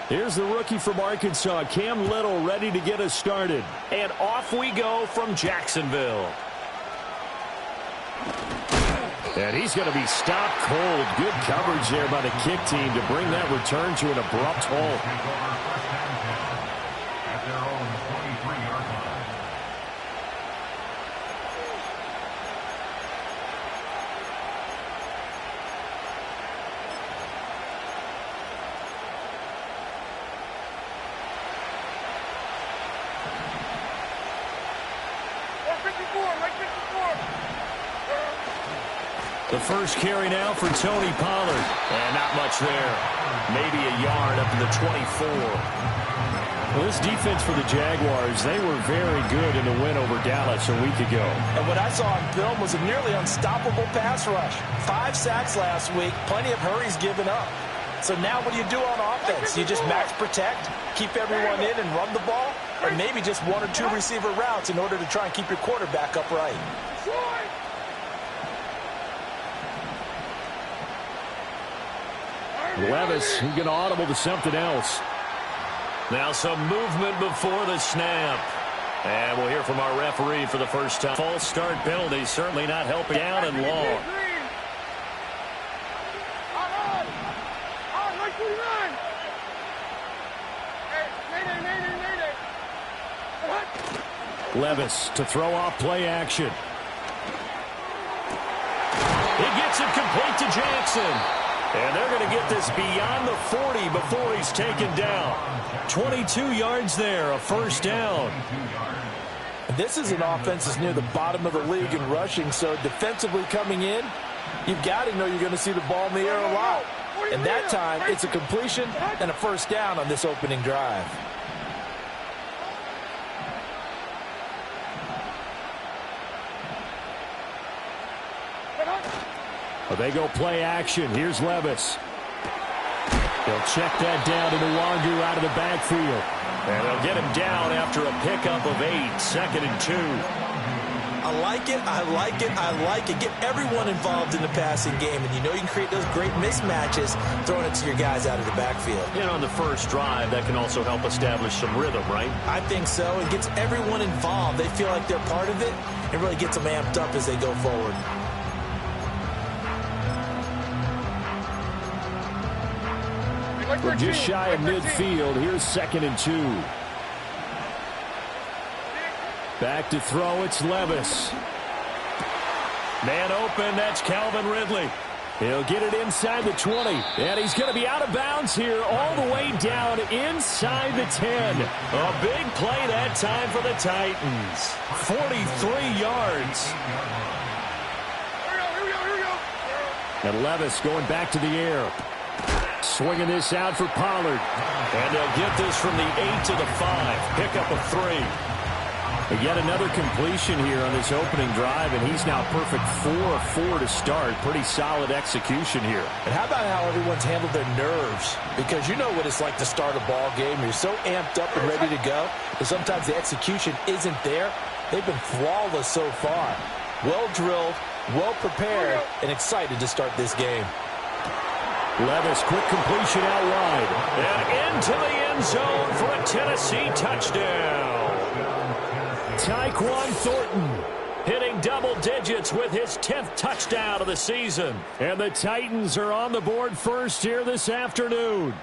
Here's the rookie from Arkansas, Cam Little, ready to get us started. And off we go from Jacksonville. And he's going to be stopped cold. Good coverage there by the kick team to bring that return to an abrupt halt. The first carry now for Tony Pollard. And not much there. Maybe a yard up to the 24. Well, this defense for the Jaguars, they were very good in the win over Dallas a week ago. And what I saw on film was a nearly unstoppable pass rush. 5 sacks last week, plenty of hurries given up. So now what do you do on offense? You just max protect, keep everyone in and run the ball? Or maybe just 1 or 2 receiver routes in order to try and keep your quarterback upright? Levis, he's going to audible to something else. Now some movement before the snap. And we'll hear from our referee for the first time. False start penalty certainly not helping down and long. Levis to throw off play action. He gets it complete to Jackson. And they're going to get this beyond the 40 before he's taken down. 22 yards there, a first down. This is an offense that's near the bottom of the league in rushing, so defensively coming in, you've got to know you're going to see the ball in the air a lot. And that time, it's a completion and a first down on this opening drive. Well, they go play action. Here's Levis. They'll check that down to Nwangu out of the backfield. And they'll get him down after a pickup of 8, 2nd and 2. I like it, I like it, I like it. Get everyone involved in the passing game, and you know you can create those great mismatches throwing it to your guys out of the backfield. And on the first drive, that can also help establish some rhythm, right? I think so. It gets everyone involved. They feel like they're part of it. It really gets them amped up as they go forward. We're just shy of midfield. Here's 2nd and 2. Back to throw, it's Levis. Man open, that's Calvin Ridley. He'll get it inside the 20. And he's going to be out of bounds here all the way down inside the 10. A big play that time for the Titans. 43 yards. And Levis going back to the air. Swinging this out for Pollard. And they'll get this from the 8 to the 5. Pickup of 3. Yet another completion here on this opening drive, and he's now perfect 4 of 4 to start. Pretty solid execution here. And how about how everyone's handled their nerves? Because you know what it's like to start a ball game. You're so amped up and ready to go, but sometimes the execution isn't there. They've been flawless so far. Well drilled, well prepared, and excited to start this game. Levis, quick completion out wide. And into the end zone for a Tennessee touchdown. Tyquan Thornton hitting double digits with his 10th touchdown of the season. And the Titans are on the board first here this afternoon.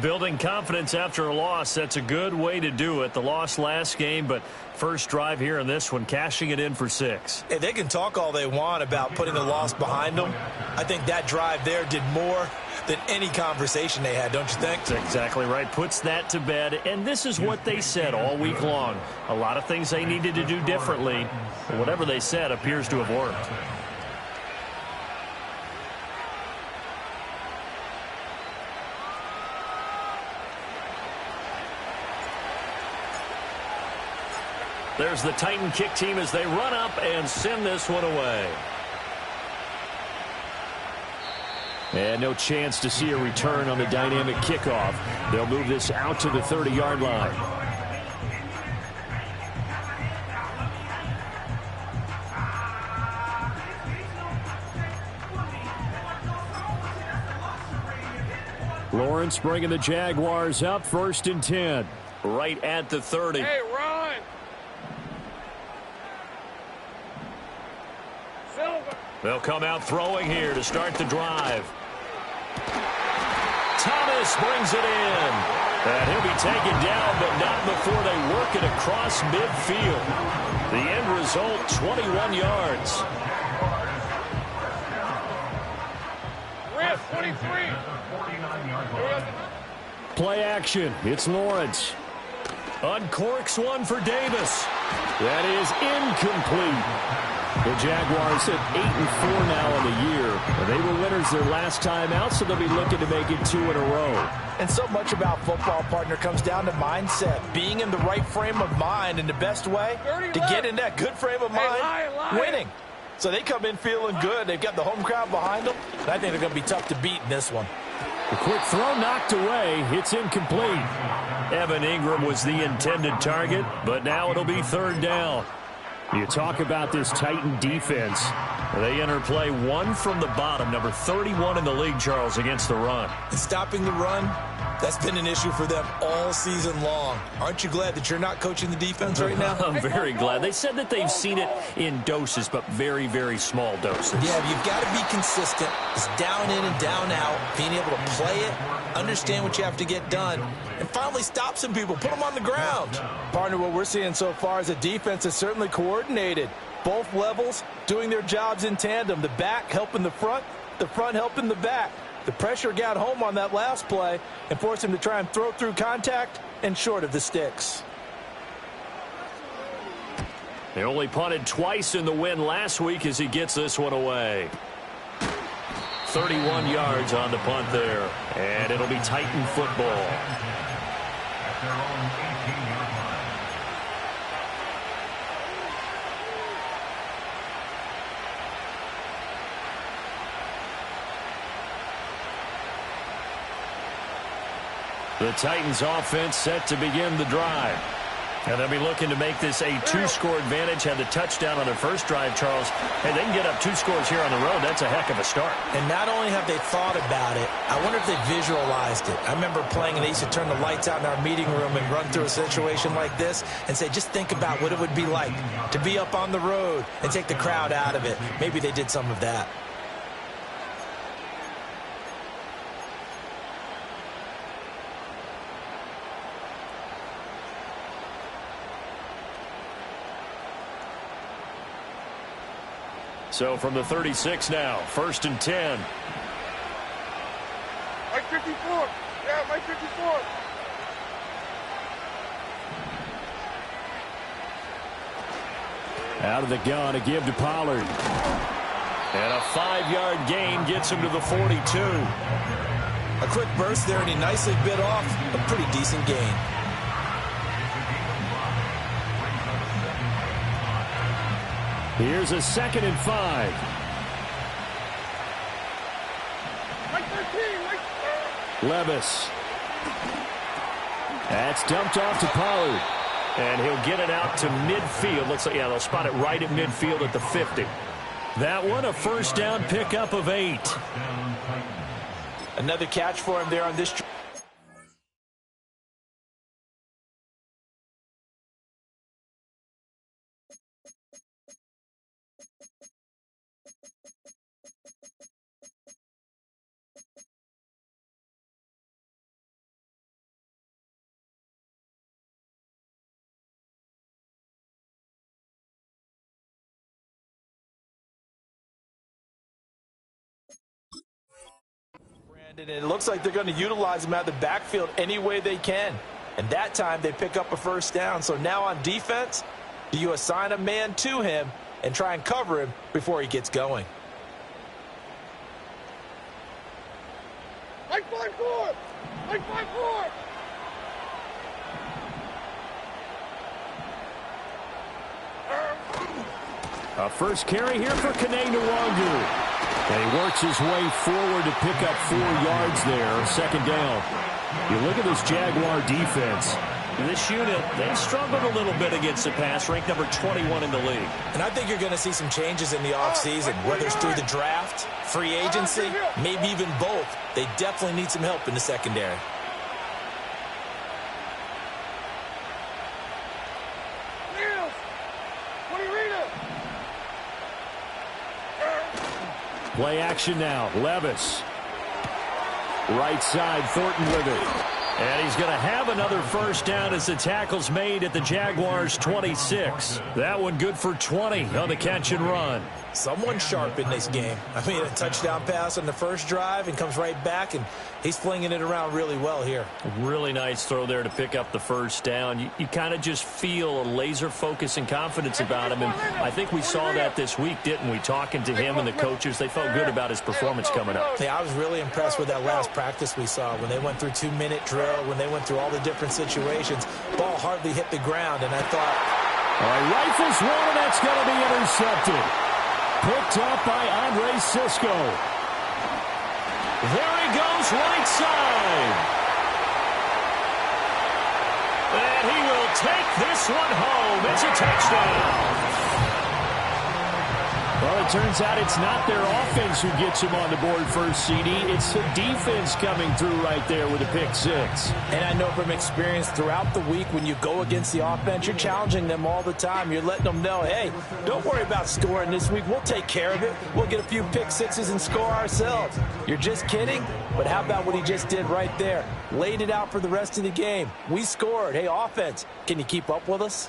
Building confidence after a loss, that's a good way to do it. The loss last game, but first drive here in this one, cashing it in for 6. Hey, they can talk all they want about putting a loss behind them. I think that drive there did more than any conversation they had, don't you think? That's exactly right. Puts that to bed, and this is what they said all week long. A lot of things they needed to do differently, but whatever they said appears to have worked. There's the Titan kick team as they run up and send this one away. And no chance to see a return on the dynamic kickoff. They'll move this out to the 30-yard line. Lawrence bringing the Jaguars up 1st and 10. Right at the 30. Hey, run! Silver! They'll come out throwing here to start the drive. Thomas brings it in. And he'll be taken down, but not before they work it across midfield. The end result, 21 yards. Rip, 23! Play action. It's Lawrence. Uncorks one for Davis. That is incomplete. The Jaguars at 8-4 now in the year. They were winners their last time out, so they'll be looking to make it 2 in a row. And so much about football, partner, comes down to mindset. Being in the right frame of mind, and the best way to get in that good frame of mind, winning. So they come in feeling good. They've got the home crowd behind them. And I think they're going to be tough to beat in this one. The quick throw knocked away. It's incomplete. Evan Ingram was the intended target, but now it'll be 3rd down. You talk about this Titan defense. They enter play 1 from the bottom, number 31 in the league, Charles, against the run. And stopping the run, that's been an issue for them all season long. Aren't you glad that you're not coaching the defense right now? I'm very glad. They said that they've seen it in doses, but very, very small doses. Yeah, you've got to be consistent. It's down in and down out, being able to play it, understand what you have to get done, and finally stop some people, put them on the ground. Partner, what we're seeing so far is a defense that's certainly coordinated. Both levels doing their jobs in tandem. The back helping the front helping the back. The pressure got home on that last play and forced him to try and throw through contact and short of the sticks. They only punted twice in the win last week as he gets this one away. 31 yards on the punt there, and it'll be Titan football. The Titans offense set to begin the drive. And they'll be looking to make this a 2-score advantage. Had the touchdown on their first drive, Charles. Hey, they can get up 2 scores here on the road. That's a heck of a start. And not only have they thought about it, I wonder if they visualized it. I remember playing, and they used to turn the lights out in our meeting room and run through a situation like this and say, just think about what it would be like to be up on the road and take the crowd out of it. Maybe they did some of that. So from the 36 now, 1st and 10. Mike 54. Yeah, Mike 54. Out of the gun, a give to Pollard. And a 5-yard gain gets him to the 42. A quick burst there, and he nicely bit off a pretty decent gain. Here's a 2nd and 5. Mike 13. Mike 13. Levis. That's dumped off to Pollard. And he'll get it out to midfield. Looks like, yeah, they'll spot it right at midfield at the 50. That one, a 1st down pickup of 8. Another catch for him there on this. And it looks like they're going to utilize him out of the backfield any way they can. And that time they pick up a 1st down. So now on defense, do you assign a man to him and try and cover him before he gets going? Mike 5-4. Mike 5-4. A first carry here for Kene Nwangu. And he works his way forward to pick up 4 yards there, 2nd down. You look at this Jaguar defense. This unit, they've struggled a little bit against the pass, ranked number 21 in the league. And I think you're going to see some changes in the offseason, whether it's through the draft, free agency, maybe even both. They definitely need some help in the secondary. Play action now. Levis. Right side, Thornton with it. And he's going to have another first down as the tackle's made at the Jaguars' 26. That one good for 20 on the catch and run. Someone sharp in this game. I mean, a touchdown pass on the first drive and comes right back, and he's flinging it around really well here. Really nice throw there to pick up the first down. You kind of just feel a laser focus and confidence about him, and I think we saw that this week, didn't we? Talking to him and the coaches, they felt good about his performance coming up. Yeah, I was really impressed with that last practice we saw when they went through 2-minute drill, when they went through all the different situations. Ball hardly hit the ground, and I thought... All right, rifles one, and that's going to be intercepted. Picked up by Andre Cisco. There he goes, right side. And he will take this one home. It's a touchdown. Well, it turns out it's not their offense who gets him on the board first, CD. It's the defense coming through right there with a pick six. And I know from experience throughout the week, when you go against the offense, you're challenging them all the time. You're letting them know, hey, don't worry about scoring this week. We'll take care of it. We'll get a few pick sixes and score ourselves. You're just kidding? But how about what he just did right there? Laid it out for the rest of the game. We scored. Hey, offense, can you keep up with us?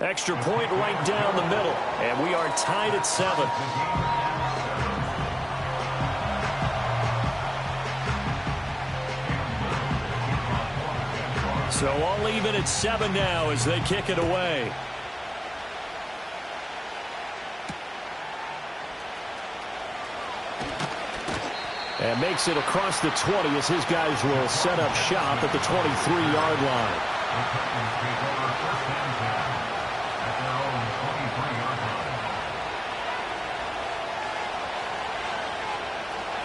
Extra point right down the middle, and we are tied at 7. So all even at 7 now as they kick it away. And makes it across the 20 as his guys will set up shop at the 23-yard line.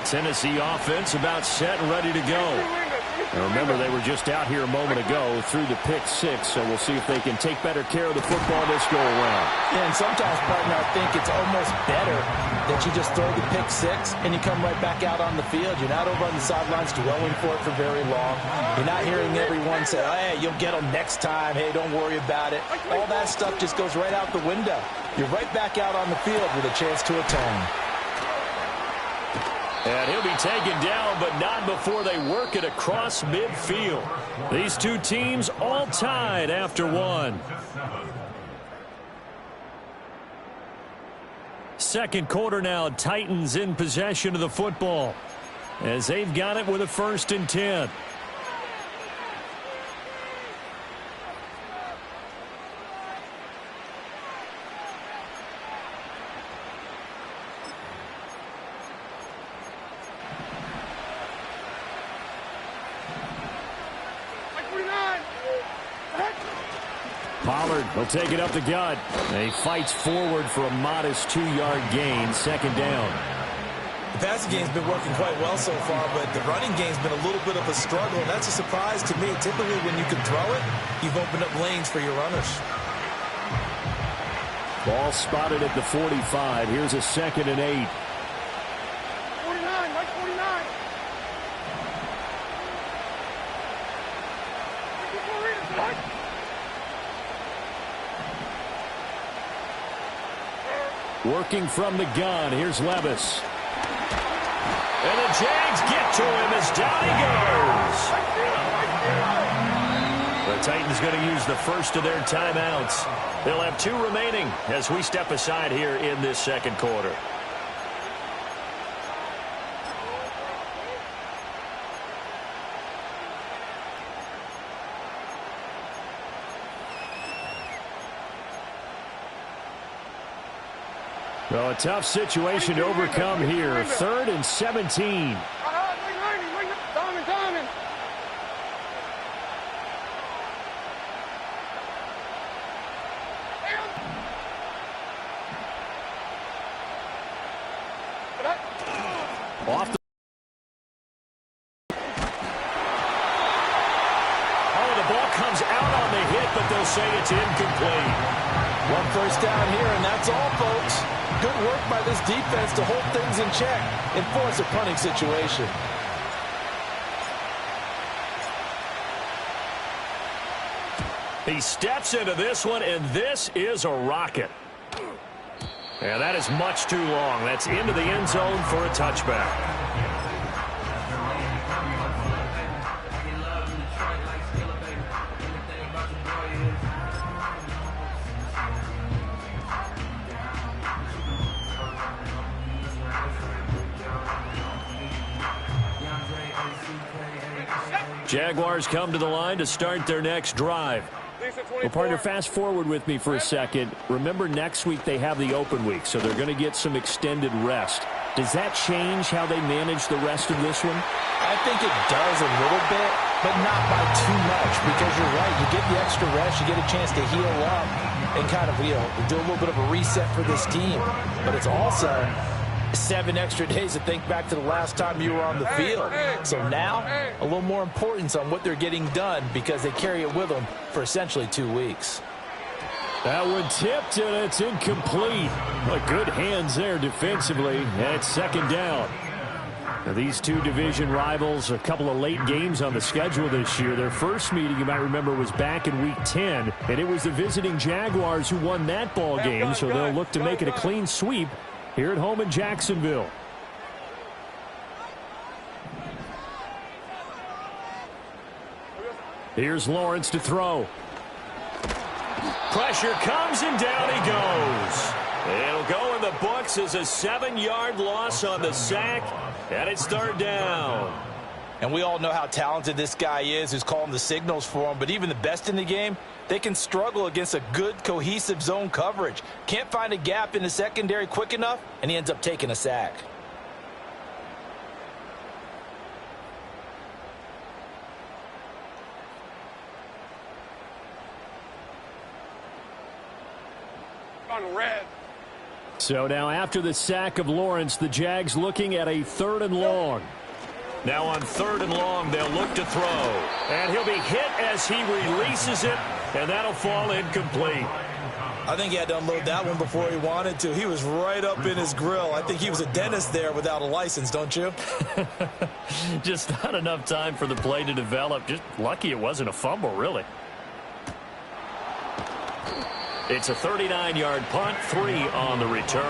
Tennessee offense about set and ready to go. And remember, they were just out here a moment ago through the pick six, so we'll see if they can take better care of the football this go-around. Yeah, and sometimes, partner, I think it's almost better that you just throw the pick six and you come right back out on the field. You're not over on the sidelines dwelling for it for very long. You're not hearing everyone say, hey, you'll get them next time. Hey, don't worry about it. All that stuff just goes right out the window. You're right back out on the field with a chance to atone. And he'll be taken down, but not before they work it across midfield. These two teams all tied after one. Second quarter now, Titans in possession of the football as they've got it with a 1st and 10. Pollard will take it up the gut. And he fights forward for a modest 2-yard gain. 2nd down. The passing game's been working quite well so far, but the running game's been a little bit of a struggle, and that's a surprise to me. Typically, when you can throw it, you've opened up lanes for your runners. Ball spotted at the 45. Here's a 2nd and 8. 49, Mike 49. Working from the gun. Here's Levis. And the Jags get to him as down he goes. The Titans going to use the first of their timeouts. They'll have 2 remaining as we step aside here in this second quarter. Well, a tough situation to overcome here. 3rd and 17. Diamond. Off the will say it's incomplete. One first down here, and that's all, folks. Good work by this defense to hold things in check and force a punting situation. He steps into this one, and this is a rocket. And that is much too long. That's into the end zone for a touchback. Jaguars come to the line to start their next drive. Well, partner, fast forward with me for a second. Remember, next week they have the open week, so they're going to get some extended rest. Does that change how they manage the rest of this one? I think it does a little bit, but not by too much, because you're right. You get the extra rest, you get a chance to heal up and kind of, do a little bit of a reset for this team. But it's also 7 extra days to think back to the last time you were on the field. So now, a little more importance on what they're getting done because they carry it with them for essentially 2 weeks. That one tipped, and it's incomplete. Well, good hands there defensively, and it's second down. Now, these two division rivals, a couple of late games on the schedule this year. Their first meeting, you might remember, was back in Week 10, and it was the visiting Jaguars who won that ball game, so they'll look to make it a clean sweep here at home in Jacksonville. Here's Lawrence to throw. Pressure comes, and down he goes. It'll go in the books as a 7-yard loss on the sack, and it's third down. And we all know how talented this guy is who's calling the signals for him, but even the best in the game, they can struggle against a good, cohesive zone coverage. Can't find a gap in the secondary quick enough, and he ends up taking a sack. On red. So now after the sack of Lawrence, the Jags looking at a 3rd and long. Now on 3rd and long, they'll look to throw. And he'll be hit as he releases it, and that'll fall incomplete. I think he had to unload that one before he wanted to. He was right up in his grill. I think he was a dentist there without a license, don't you? Just not enough time for the play to develop. Just lucky it wasn't a fumble, really. It's a 39-yard punt, 3 on the return.